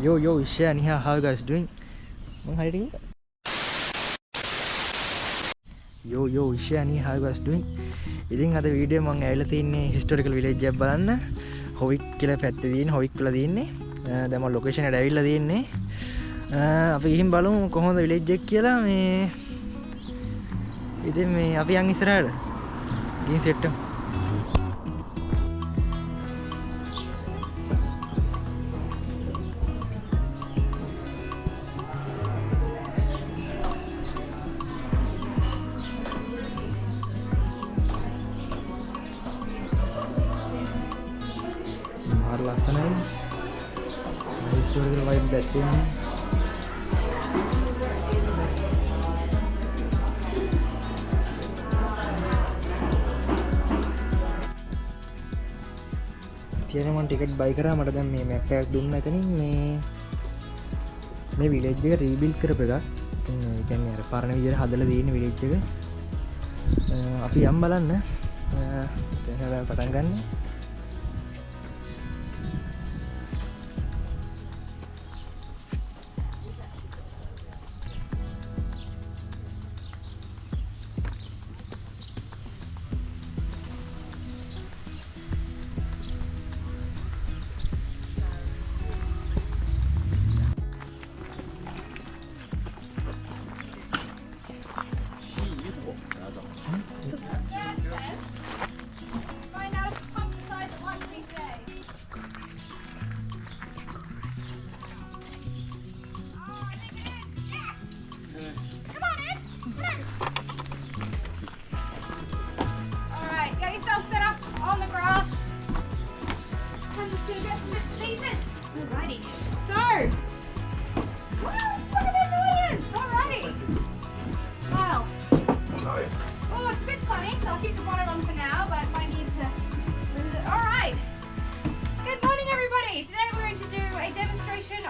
Yo, Shehan here. How you guys doing? Mong hiding? Yo, Shehan here. How you guys doing? ඉතින් අද video මම ඇවිල්ලා තින්නේ හිස්ටොරිකල් village එකක් බලන්න. හොවික් කියලා පැත්තේ තියෙන හොවික් වල තියෙන්නේ. දැන් මම ලොකේෂන් එකට ඇවිල්ලා තියෙන්නේ. අපි ගිහින් බලමු කොහොමද විලේජ් එක කියලා මේ. ඉතින් මේ අපි යන් ඉස්සරහට. ගිහින් සෙට් වෙමු. ලස්සනයි හිස්ටොරිකල් වයිබ් දැක්කේ තියෙන මම ටිකට් බයි කරා මට දැන් මේ මැප් එකක් දුන්නා එතනින් මේ විලේජ් එක රීබිල්ඩ් කරපු එකක්. ඉතින් ඒ කියන්නේ අර පරණ විදිහට හදලා තියෙන විලේජ් එක. අපි යම් බලන්න. දැන් පටන් ගන්න.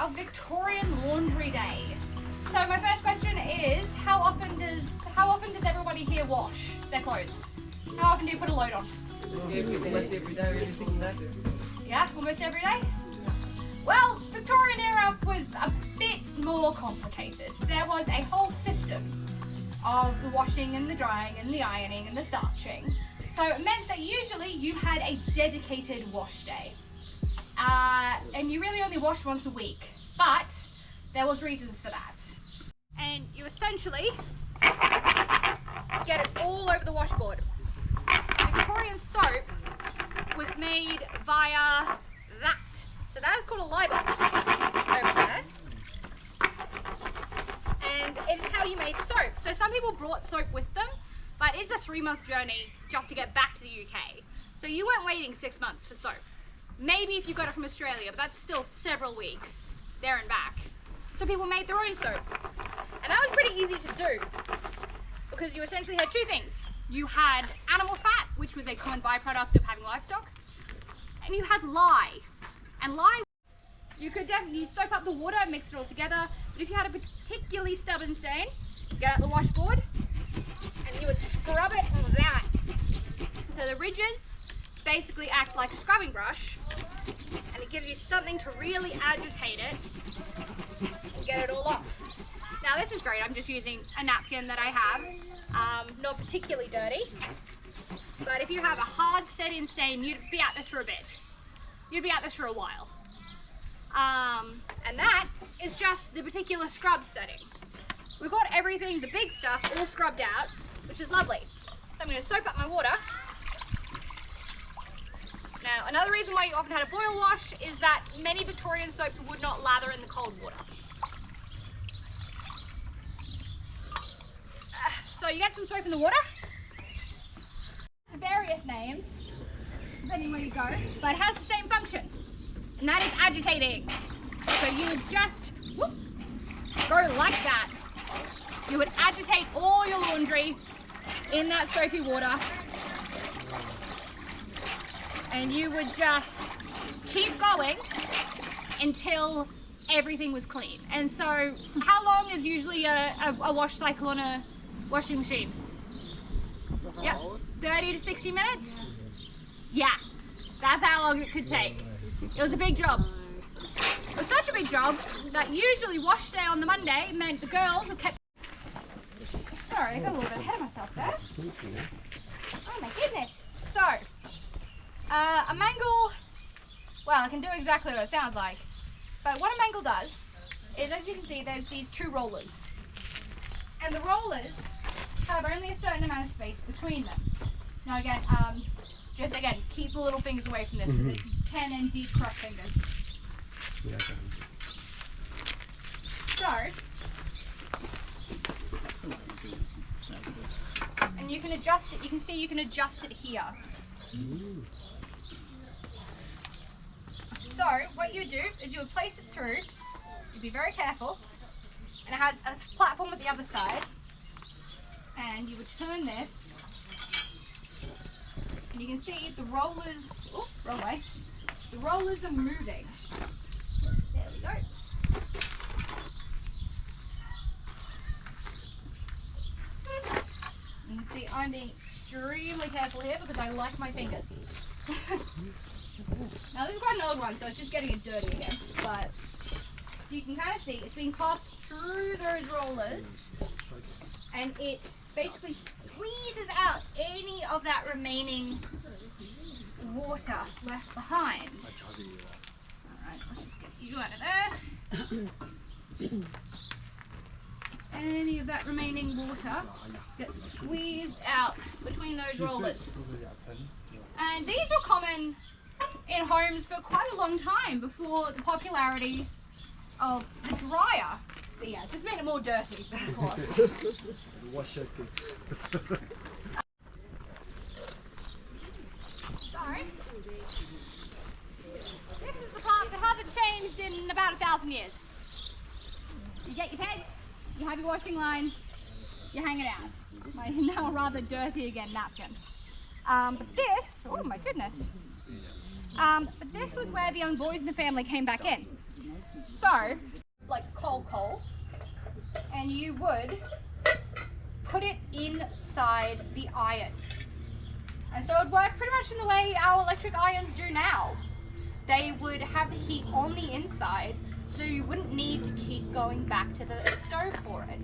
Of Victorian Laundry Day. So my first question is, how often does everybody here wash their clothes? How often do you put a load on? Almost every day, every single day. Yeah, almost every day? Well, Victorian era was a bit more complicated. There was a whole system of the washing and the drying and the ironing and the starching. So it meant that usually you had a dedicated wash day. And you really only washed once a week, but there was reasons for that. And you essentially get it all over the washboard. Victorian soap was made via that. So that is called a lye box over there. And it's how you make soap. So some people brought soap with them, but it's a 3-month journey just to get back to the UK. So you weren't waiting 6 months for soap. Maybe if you got it from Australia, but that's still several weeks there and back. So people made their own soap. And that was pretty easy to do because you essentially had two things. You had animal fat, which was a common byproduct of having livestock, and you had lye. And lye, you could definitely soap up the water and mix it all together, but if you had a particularly stubborn stain, get out the washboard and you would scrub it on that. So the ridges basically act like a scrubbing brush, and it gives you something to really agitate it and get it all off. Now this is great, I'm just using a napkin that I have, not particularly dirty, but if you have a hard set-in stain, you'd be at this for a bit. You'd be at this for a while. And that is just the particular scrub setting. We've got everything, the big stuff, all scrubbed out, which is lovely. So I'm going to soap up my water. Now, another reason why you often had a boil wash is that many Victorian soaps would not lather in the cold water. So you get some soap in the water. Various names, depending where you go, but it has the same function, and that is agitating. So you would just go like that. You would agitate all your laundry in that soapy water. And you would just keep going until everything was clean. And so how long is usually a wash cycle on a washing machine? Yep, 30 to 60 minutes? Yeah, that's how long it could take. It was a big job. It was such a big job that usually wash day on the Monday meant the girls were kept... Sorry, I got a little bit ahead of myself there. Oh my goodness. So, a mangle, well, I can do exactly what it sounds like. But what a mangle does is, as you can see, there's these two rollers. And the rollers have only a certain amount of space between them. Now again, just again, keep the little fingers away from this because it can indeed crush fingers. So, and you can adjust it, you can see you can adjust it here. So, what you do is you would place it through, you'd be very careful, and it has a platform at the other side, and you would turn this, and you can see the rollers, oh, wrong way, the rollers are moving. There we go. You can see I'm being extremely careful here because I like my fingers. Now this is quite an old one, so it's just getting it dirty again, but you can kind of see it's being passed through those rollers and it basically squeezes out any of that remaining water left behind. Alright, let's just get you out of there. Any of that remaining water gets squeezed out between those rollers. And these were common in homes for quite a long time before the popularity of the dryer. So yeah, just made it more dirty, of course. Sorry. This is the part that hasn't changed in about 1,000 years. You get your pets, you have your washing line, you hang it out. My now rather dirty again napkin. But this, oh my goodness. But this was where the young boys in the family came back in. So, like coal, and you would put it inside the iron. And so it would work pretty much in the way our electric irons do now. They would have the heat on the inside, so you wouldn't need to keep going back to the stove for it.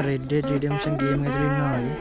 Red Dead Redemption game ඇතුළේ ඉන්නවා වගේ.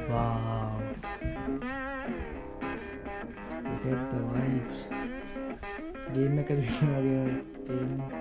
Wow. Look at the vibes. Game එක දිහා වගේ තියෙන්නේ.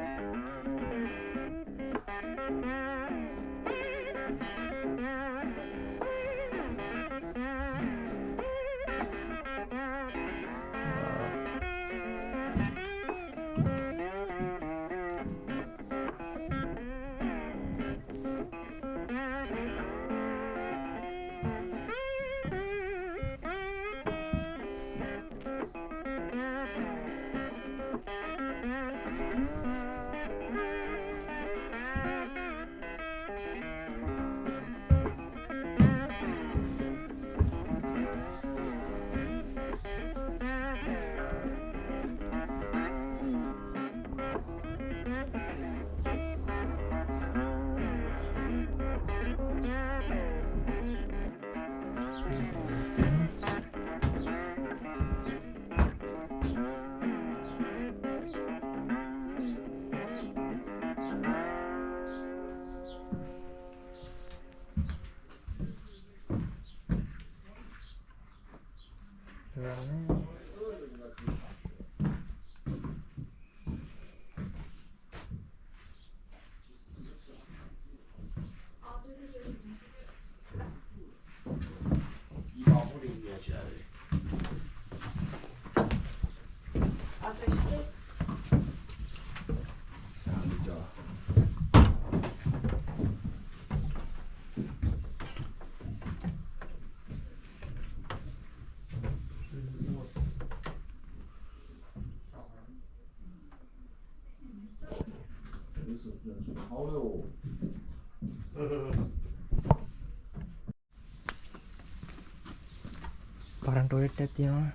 පරණ toilet එකක් තියෙනවා.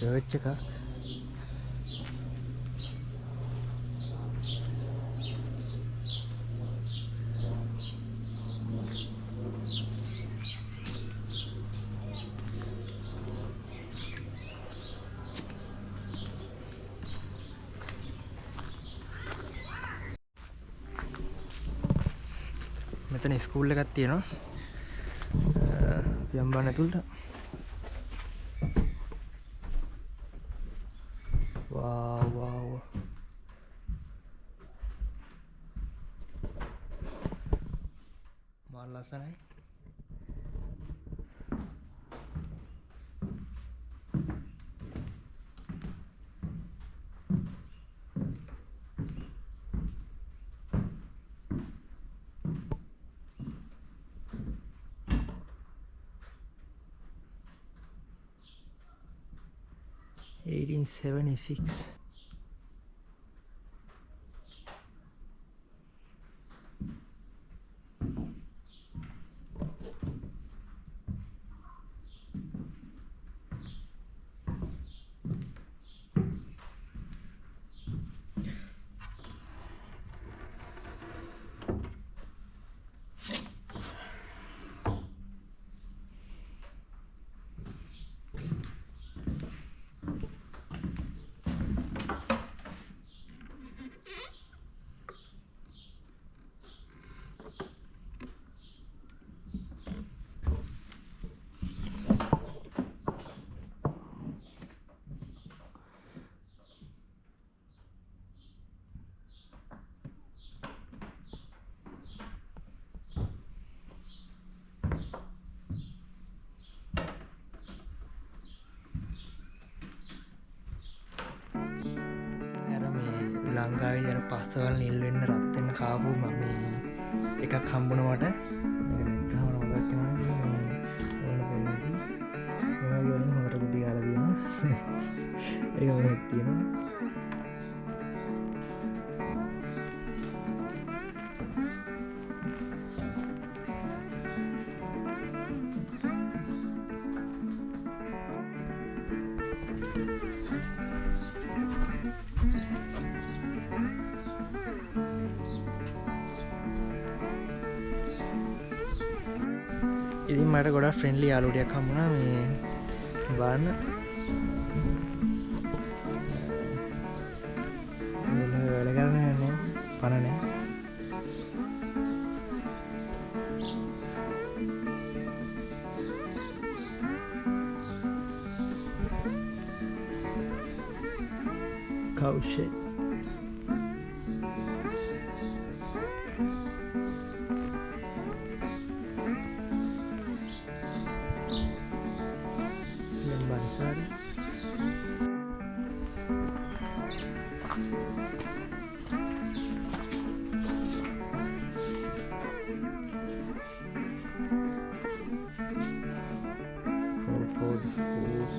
church එකක්. මෙතන ස්කූල් එකක් තියෙනවා. යම්බාන ඇතුළට. wow. මාර ලස්සනයි. $1876. ලංකාවේ යන පස්සවල් නිල් වෙන්න රත් වෙන්න කාපු මම මේ එකක් හම්බුණා මට. මේක දැක්කම මතක් වෙනවා මේ ඕන පොඩි මේවා වලින් හොරට කුටි ගාලා තියෙනවා. ඒක මොකක්ද තියෙනවා. ඉතින් මට ගොඩක් ෆ්‍රෙන්ඩ්ලි යාළුවෝ ටිකක් හම්බුණා මේ බලන්න. වැඩ කරන්නේ නැහැ පණ නැහැ. cow shed. Sorry. Ford horses.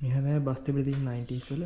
මෙහා තමයි බස් තිබිලා තියෙන 90s වල.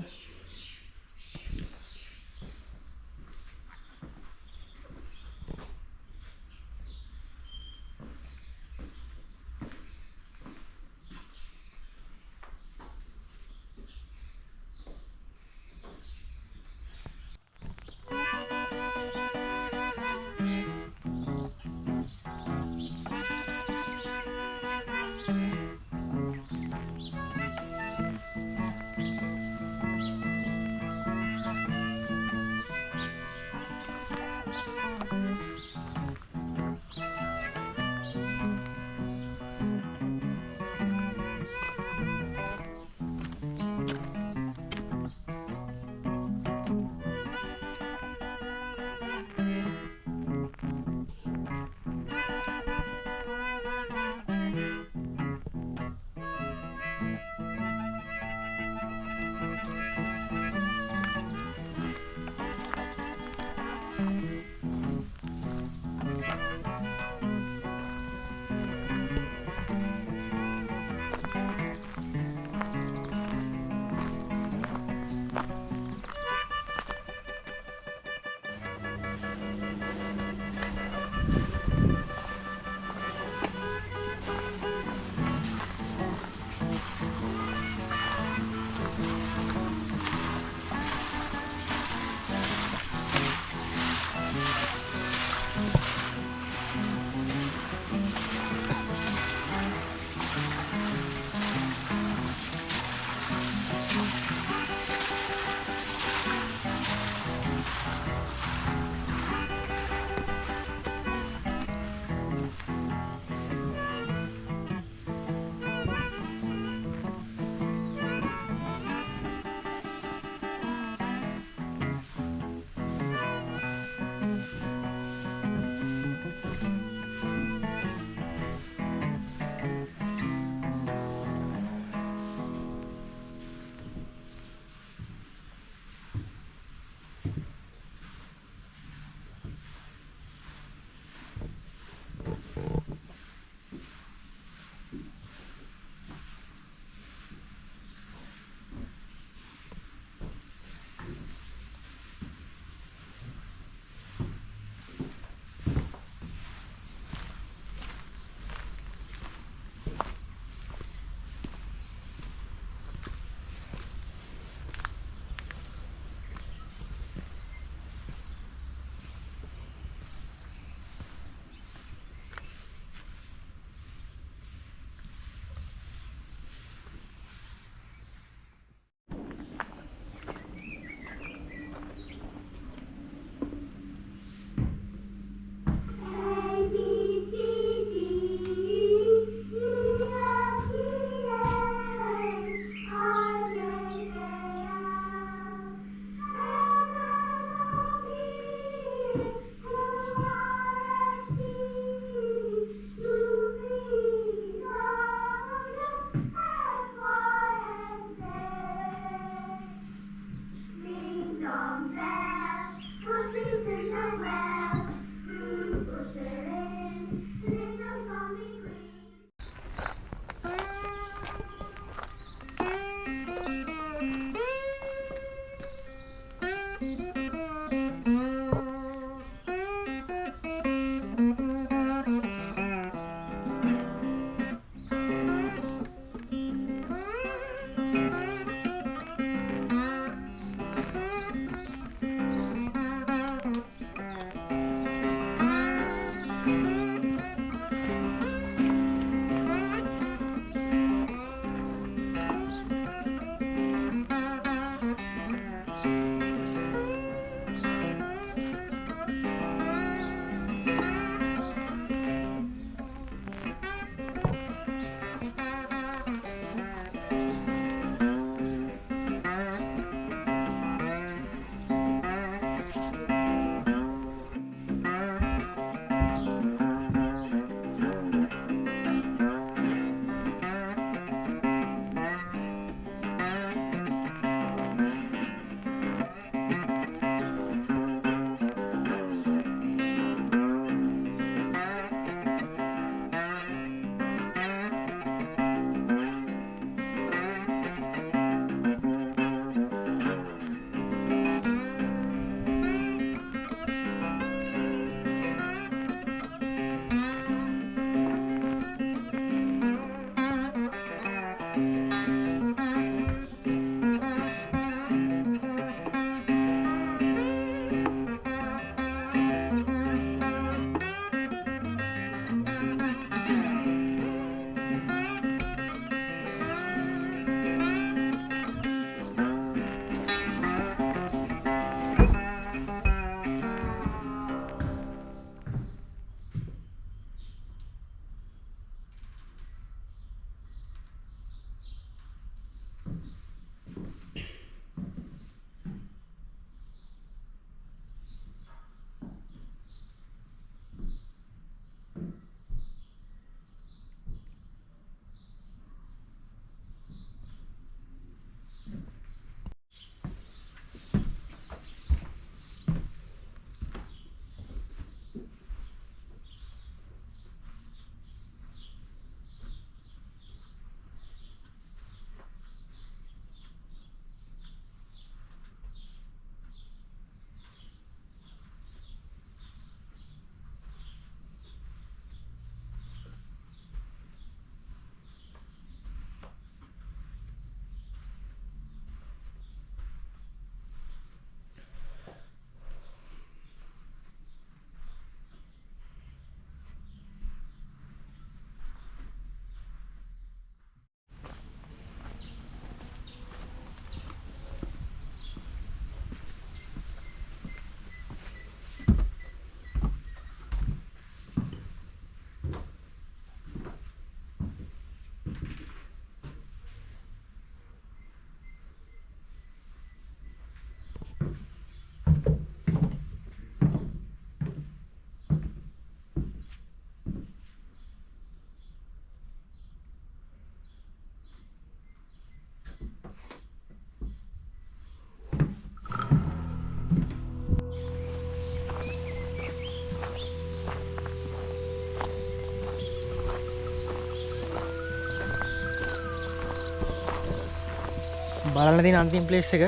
බලන්න තියෙන අන්තිම ප්ලේස් එක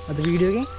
අද වීඩියෝ එකෙන්.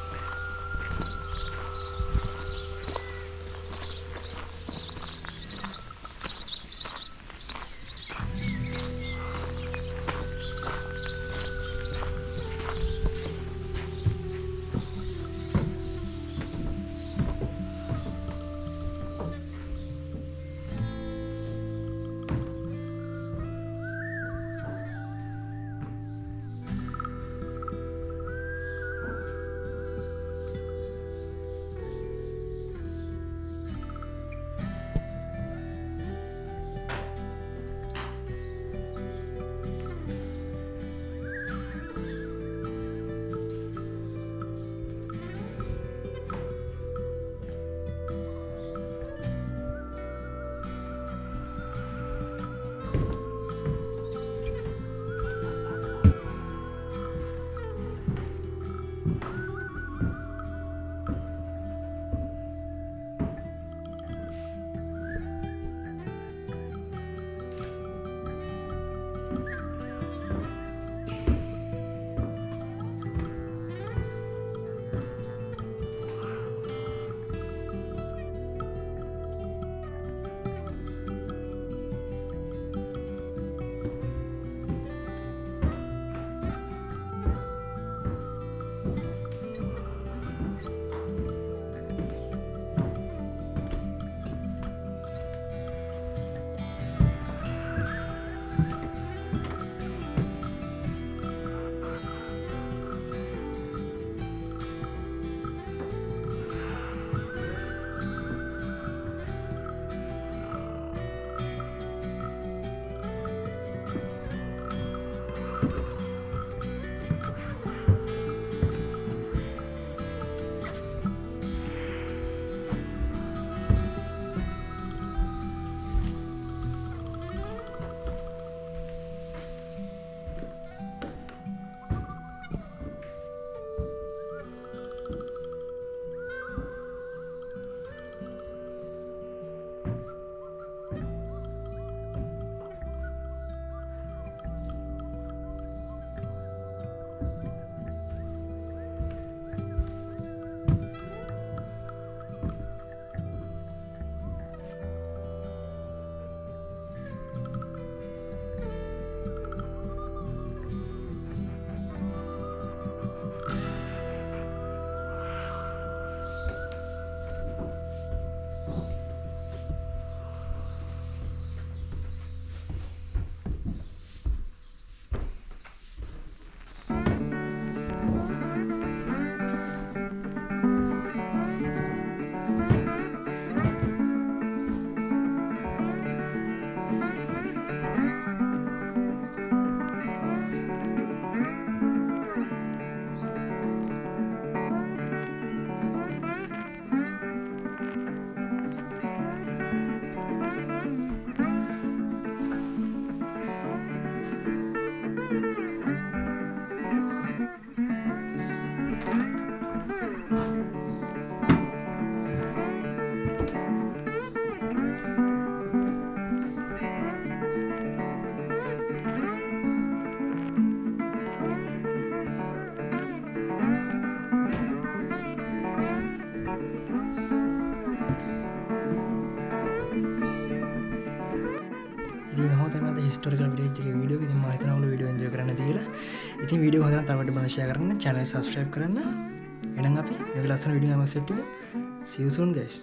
historical village එකේ වීඩියෝ එක ඉතින් මම හිතනවා ඔයාලා වීඩියෝ එන්ජොයි කරන්න ඇති කියලා. ඉතින් වීඩියෝ හොඳට තවට බලන්න ෂෙයා කරන්න, channel subscribe කරන්න. එහෙනම් අපි මේ ලස්සන වීඩියෝ එකක් සෙට් වෙමු. See you soon guys.